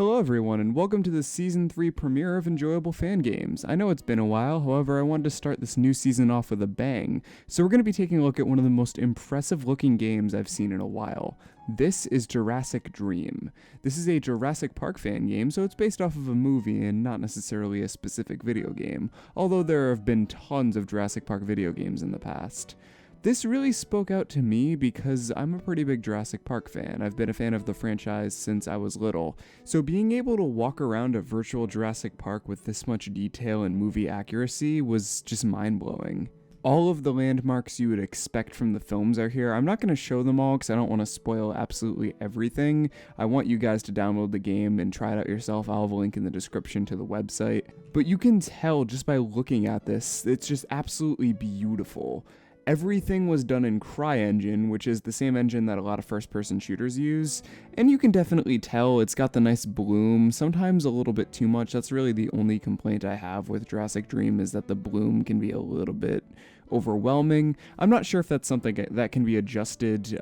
Hello everyone, and welcome to the Season 3 premiere of Enjoyable Fan Games. I know it's been a while, however I wanted to start this new season off with a bang. So we're going to be taking a look at one of the most impressive looking games I've seen in a while. This is Jurassic Dream. This is a Jurassic Park fan game, so it's based off of a movie and not necessarily a specific video game, although there have been tons of Jurassic Park video games in the past. This really spoke out to me because I'm a pretty big Jurassic Park fan. I've been a fan of the franchise since I was little, so being able to walk around a virtual Jurassic Park with this much detail and movie accuracy was just mind-blowing. All of the landmarks you would expect from the films are here. I'm not going to show them all because I don't want to spoil absolutely everything. I want you guys to download the game and try it out yourself. I'll have a link in the description to the website. But you can tell just by looking at this, it's just absolutely beautiful. Everything was done in CryEngine, which is the same engine that a lot of first-person shooters use, and you can definitely tell it's got the nice bloom, sometimes a little bit too much. That's really the only complaint I have with Jurassic Dream, is that the bloom can be a little bit overwhelming. I'm not sure if that's something that can be adjusted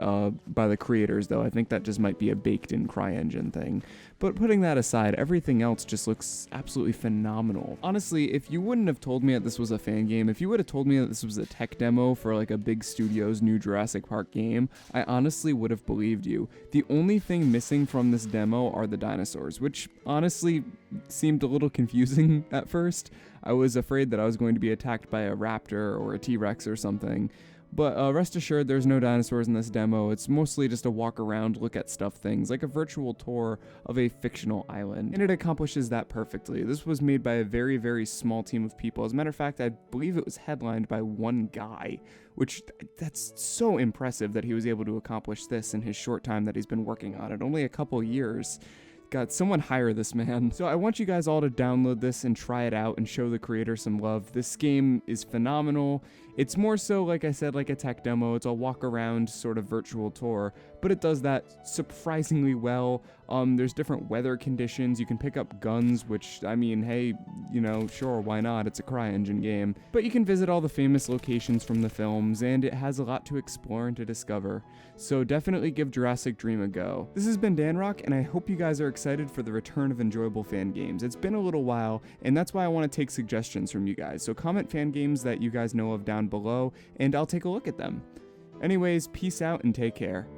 by the creators, though. I think that just might be a baked-in CryEngine thing. But putting that aside, everything else just looks absolutely phenomenal. Honestly, if you wouldn't have told me that this was a fan game, if you would have told me that this was a tech demo for like a big studio's new Jurassic Park game, I honestly would have believed you. The only thing missing from this demo are the dinosaurs, which honestly seemed a little confusing at first. I was afraid that I was going to be attacked by a raptor or a T-Rex or something. But rest assured, there's no dinosaurs in this demo. It's mostly just a walk around, look at stuff things, like a virtual tour of a fictional island. And it accomplishes that perfectly. This was made by a very, very small team of people. As a matter of fact, I believe it was headlined by one guy, which that's so impressive that he was able to accomplish this in his short time that he's been working on it, only a couple years. God, someone hire this man. So I want you guys all to download this and try it out and show the creator some love. This game is phenomenal. It's more so, like I said, like a tech demo. It's a walk around sort of virtual tour, but it does that surprisingly well. There's different weather conditions. You can pick up guns, which, I mean, hey, you know, sure, why not? It's a CryEngine game. But you can visit all the famous locations from the films, and it has a lot to explore and to discover. So definitely give Jurassic Dream a go. This has been DanRock, and I hope you guys are excited for the return of Enjoyable Fan Games. It's been a little while, and that's why I want to take suggestions from you guys. So comment fan games that you guys know of down below, and I'll take a look at them. Anyways, peace out and take care.